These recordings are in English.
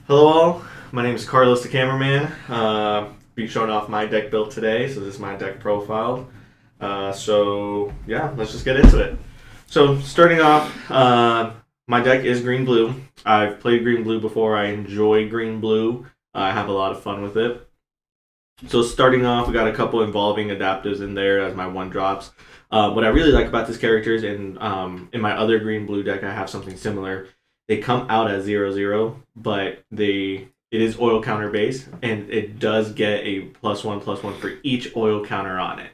Hello all, my name is Carlos the Cameraman. Be showing off my deck build today, so this is my deck profile. So yeah, let's just get into it. So starting off, my deck is green blue. I've played green blue before. I enjoy green blue. I have a lot of fun with it. So starting off, we got a couple involving adaptives in there as my one drops. What I really like about this character is in my other green blue deck, I have something similar. They come out as 0/0, but it is oil counter based, and it does get a +1/+1 for each oil counter on it.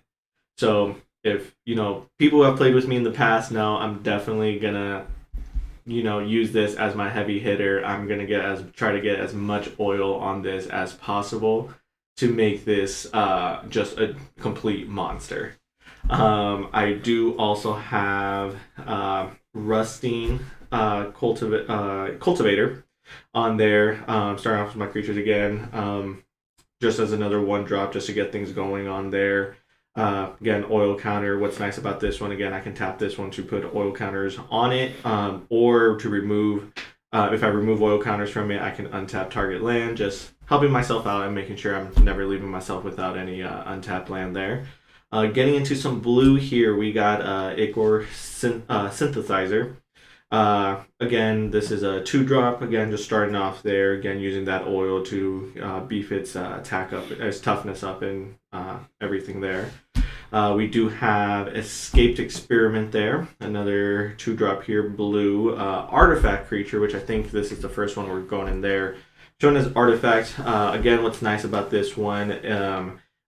So if people who have played with me in the past know, I'm definitely gonna use this as my heavy hitter. I'm gonna try to get as much oil on this as possible to make this just a complete monster. I do also have Rusting Cultivator on there. Starting off with my creatures again, just as another one drop, just to get things going on there. Again, oil counter. What's nice about this one, again, I can tap this one to put oil counters on it, or to remove. If I remove oil counters from it, I can untap target land, just helping myself out and making sure I'm never leaving myself without any untapped land there. Getting into some blue here, we got Ichor Synthesizer. Again, this is a 2-drop. Again, just starting off there. Again, using that oil to beef its attack up, its toughness up, and everything there. We do have Escaped Experiment there. Another 2-drop here, blue. Artifact Creature, which I think this is the first one we're going in there. Shown as Artifact. Again, what's nice about this one,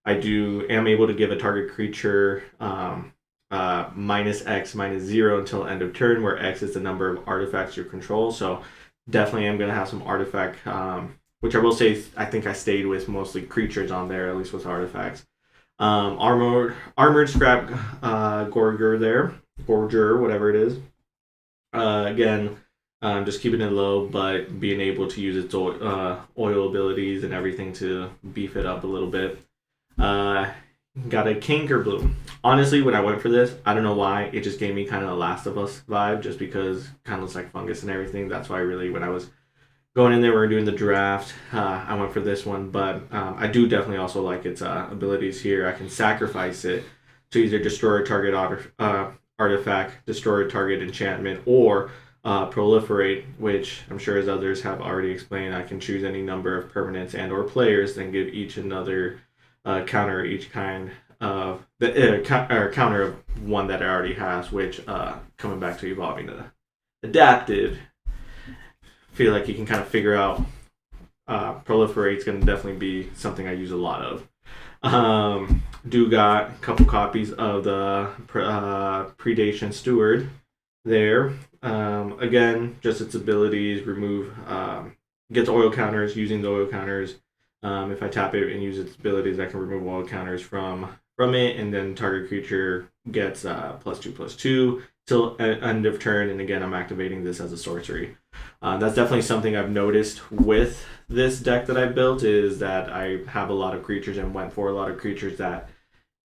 I am able to give a target creature -X -0 until end of turn, where X is the number of artifacts you control. So definitely am going to have some artifact, which I will say I think I stayed with mostly creatures on there, at least with artifacts. Armored Scrap Gorger there, Gorger, whatever it is. Again, just keeping it low, but being able to use its oil abilities and everything to beef it up a little bit. Got a Canker Bloom. Honestly, when I went for this, I don't know why, it just gave me kind of a Last of Us vibe, just because it kind of looks like fungus and everything. That's why really, when I was going in there, we were doing the draft, I went for this one. But I do definitely also like its abilities here. I can sacrifice it to either destroy a target artifact, destroy a target enchantment, or proliferate, which I'm sure, as others have already explained, I can choose any number of permanents and or players, then give each another counter each kind of the counter of one that it already has, which coming back to evolving the adaptive, feel like you can kind of figure out proliferate's going to definitely be something I use a lot of. Do got a couple copies of the Predation Steward there. Again, just its abilities, remove, gets oil counters. Using the oil counters, if I tap it and use its abilities, I can remove oil counters from it, and then target creature gets +2/+2 till end of turn. And again, I'm activating this as a sorcery. That's definitely something I've noticed with this deck that I built, is that I have a lot of creatures and went for a lot of creatures that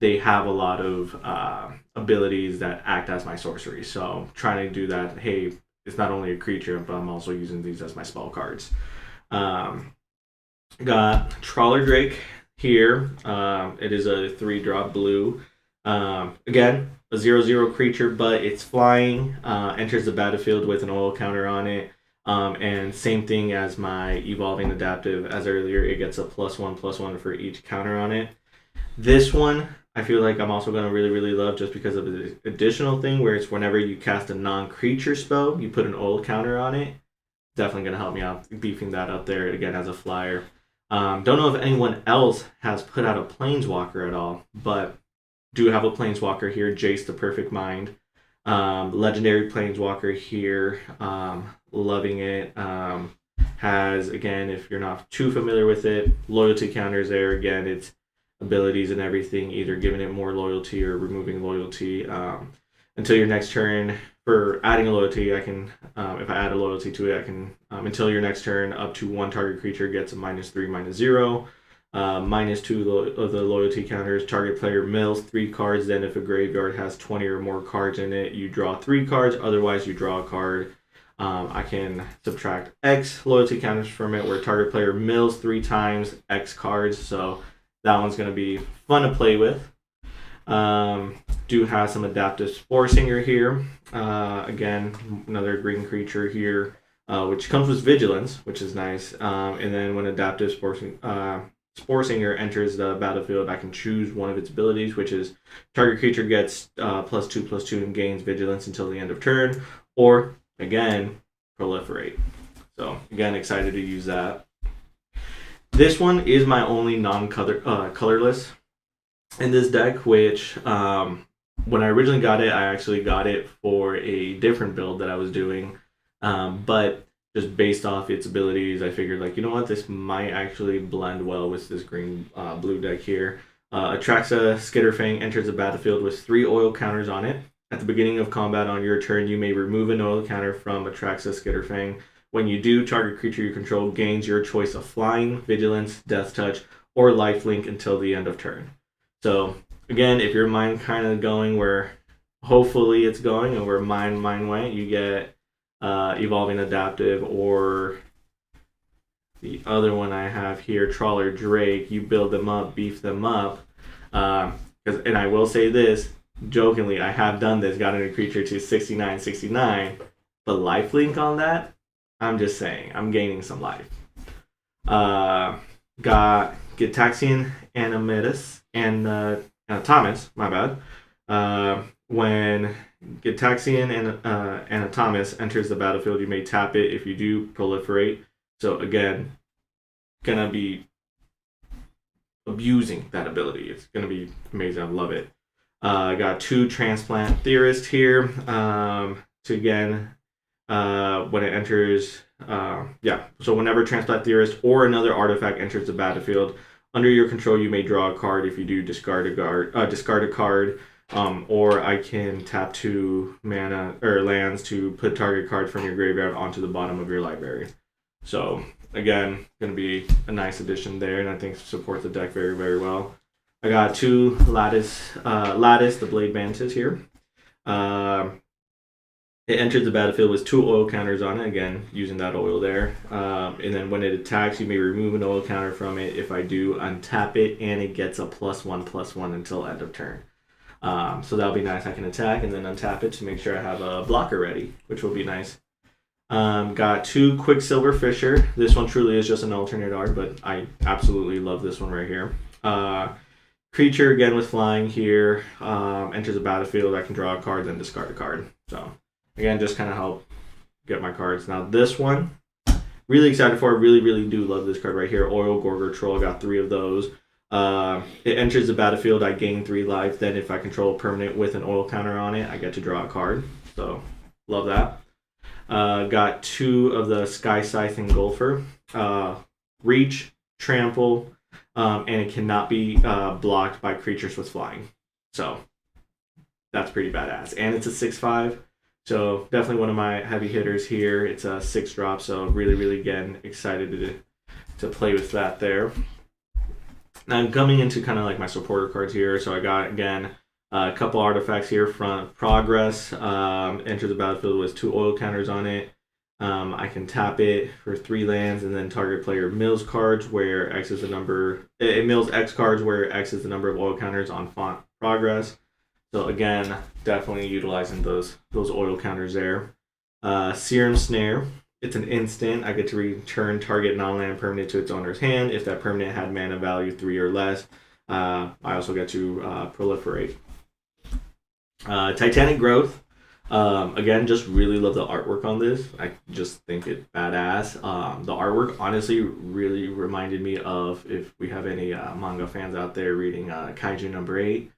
they have a lot of abilities that act as my sorcery. So trying to do that, hey, it's not only a creature, but I'm also using these as my spell cards. Got Trawler Drake here. It is a 3-drop blue. Again, a 0/0 creature, but it's flying. Enters the battlefield with an oil counter on it. And same thing as my evolving adaptive as earlier, it gets a +1/+1 for each counter on it. This one, I feel like I'm also going to really, really love, just because of the additional thing where it's whenever you cast a non-creature spell, you put an oil counter on it. Definitely going to help me out, beefing that up there again as a flyer. Don't know if anyone else has put out a Planeswalker at all, but do have a Planeswalker here, Jace the Perfect Mind. Legendary Planeswalker here, loving it. Has, again, if you're not too familiar with it, loyalty counters there. Again, its abilities and everything, either giving it more loyalty or removing loyalty. Until your next turn, for adding a loyalty, I can, if I add a loyalty to it, I can, until your next turn, up to one target creature gets a -3, -0. -2 of the loyalty counters. Target player mills 3 cards. Then, if a graveyard has 20 or more cards in it, you draw 3 cards. Otherwise, you draw a card. I can subtract X loyalty counters from it, where target player mills 3 times X cards. So that one's going to be fun to play with. Do have some adaptive Spore Singer here. Again, another green creature here, which comes with Vigilance, which is nice. And then when adaptive Spore Singer enters the battlefield, I can choose one of its abilities, which is target creature gets +2/+2 and gains Vigilance until the end of turn, or again, Proliferate. So again, excited to use that. This one is my only colorless in this deck, which when I originally got it, I actually got it for a different build that I was doing, but just based off its abilities, I figured, like, you know what, this might actually blend well with this green blue deck here. Atraxa Skitterfang enters the battlefield with 3 oil counters on it. At the beginning of combat on your turn, you may remove an oil counter from Atraxa Skitterfang. When you do, target creature you control gains your choice of Flying, Vigilance, Death Touch, or Lifelink until the end of turn. So again, if your mind kind of going where hopefully it's going and where mine went, you get Evolving Adaptive, or the other one I have here, Trawler Drake. You build them up, beef them up. And I will say this, jokingly, I have done this, gotten a creature to 69, but lifelink on that, I'm just saying, I'm gaining some life. Got Gitaxian Anatomus, my bad. When Gitaxian Anatomus enters the battlefield, you may tap it. If you do, Proliferate. So again, gonna be abusing that ability. It's gonna be amazing. I love it. I got 2 Transplant Theorist here. To again, when it enters, so whenever Transplant Theorist or another artifact enters the battlefield under your control, you may draw a card. If you do, discard a card. Or I can tap 2 mana or lands to put target card from your graveyard onto the bottom of your library. So again, going to be a nice addition there, and I think supports the deck very, very well. I got 2 Lattice, the Blade Mantis here. It enters the battlefield with 2 oil counters on it, again, using that oil there. And then when it attacks, you may remove an oil counter from it. If I do, untap it, and it gets a +1/+1 until end of turn. So that'll be nice. I can attack and then untap it to make sure I have a blocker ready, which will be nice. Got 2 Quicksilver Fisher. This one truly is just an alternate art, but I absolutely love this one right here. Creature, again with flying here, enters the battlefield. I can draw a card, then discard a card. So again, just kind of help get my cards. Now this one, really excited for. I really, really do love this card right here. Oil Gorger Troll. I got 3 of those. It enters the battlefield. I gain 3 life. Then if I control a permanent with an oil counter on it, I get to draw a card. So love that. Got 2 of the Sky Scythe Engulfer. Reach, Trample, and it cannot be blocked by creatures with flying. So that's pretty badass. And it's a 6/5. So definitely one of my heavy hitters here. It's a 6-drop. So really, really, again, excited to play with that there. Now I'm coming into kind of like my supporter cards here. So I got, again, a couple artifacts here from Progress. Enters the battlefield with 2 oil counters on it. I can tap it for 3 lands, and then target player mills cards where X is the number. It mills X cards where X is the number of oil counters on font Progress. So again, definitely utilizing those oil counters there. Serum Snare. It's an instant. I get to return target non-land permanent to its owner's hand if that permanent had mana value 3 or less. I also get to proliferate. Titanic Growth. Again, just really love the artwork on this. I just think it's badass. The artwork honestly really reminded me of, if we have any manga fans out there reading Kaiju number 8.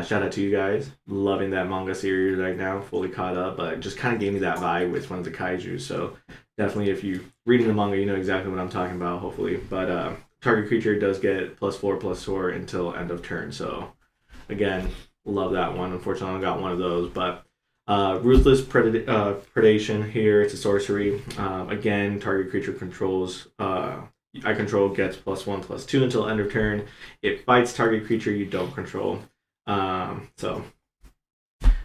Shout out to you guys. Loving that manga series right now. Fully caught up. But just kind of gave me that vibe with one of the Kaiju. So definitely, if you're reading the manga, you know exactly what I'm talking about, hopefully. But target creature does get +4/+4 until end of turn. So again, love that one. Unfortunately, I only got one of those. But Ruthless Predation here. It's a sorcery. Again, target creature controls. I control gets +1/+2 until end of turn. It fights target creature you don't control. So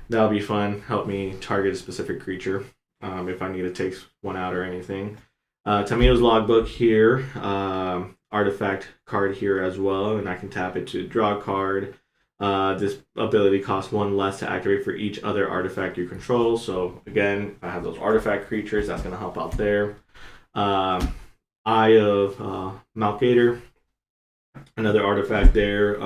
that'll be fun. Help me target a specific creature. if I need to take one out or anything. Tamiyo's logbook here, artifact card here as well, and I can tap it to draw a card. This ability costs one less to activate for each other artifact you control. So again, I have those artifact creatures. That's going to help out there. Eye of Malkator, another artifact there.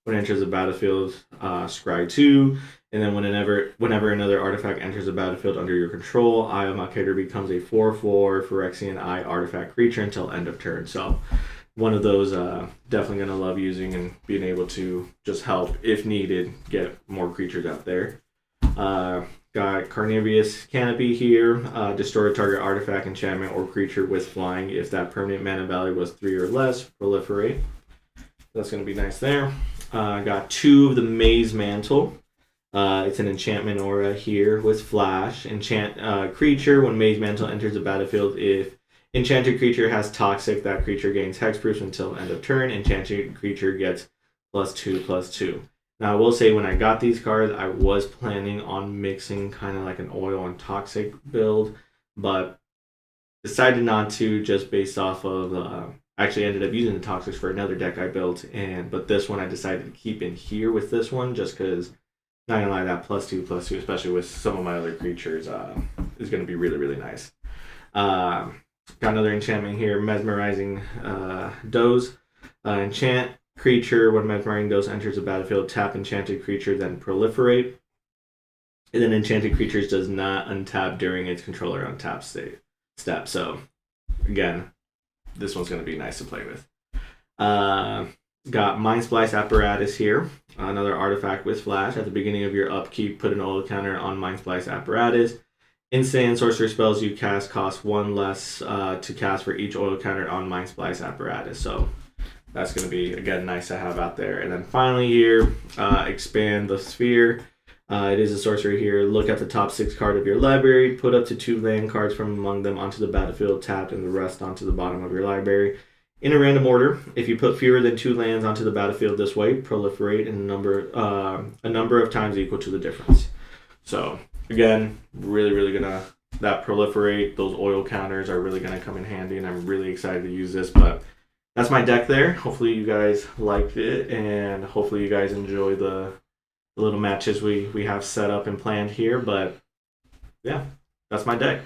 When it enters the battlefield, scry 2. And then whenever another artifact enters the battlefield under your control, Eye of Malkator becomes a 4/4 Phyrexian Eye artifact creature until end of turn. So one of those definitely going to love using and being able to just help, if needed, get more creatures out there. Got Carnivorous Canopy here. Destroy a target artifact, enchantment, or creature with flying if that permanent mana value was 3 or less. Proliferate. That's going to be nice there. Got 2 of the Maze Mantle. It's an enchantment aura here with flash. Enchant creature. When Maze Mantle enters the battlefield, if enchanted creature has toxic, that creature gains hexproof until end of turn. Enchanted creature gets +2/+2. Now I will say when I got these cards, I was planning on mixing kind of like an oil and toxic build, but decided not to just based off of actually ended up using the toxics for another deck I built, but this one I decided to keep in here with this one just because, not gonna lie, that +2/+2, especially with some of my other creatures, is gonna be really, really nice. Got another enchantment here, Mesmerizing Doze. Enchant creature. When Mesmerizing Doze enters the battlefield, tap enchanted creature, then proliferate. And then enchanted creatures does not untap during its controller untap step. So again, this one's going to be nice to play with. Got Mind Splice Apparatus here, another artifact with flash. At the beginning of your upkeep, put an oil counter on Mind Splice Apparatus. Instant and sorcery spells you cast cost 1 less to cast for each oil counter on Mind Splice Apparatus. So that's going to be, again, nice to have out there. And then finally here, Expand the Sphere. It is a sorcery here. Look at the top 6 card of your library. Put up to 2 land cards from among them onto the battlefield, tapped, and the rest onto the bottom of your library. In a random order, if you put fewer than 2 lands onto the battlefield this way, proliferate in a number of times equal to the difference. So again, really gonna, that proliferate, those oil counters are really gonna come in handy, and I'm really excited to use this. But that's my deck there. Hopefully you guys liked it, and hopefully you guys enjoy the little matches we have set up and planned here. But yeah, that's my deck.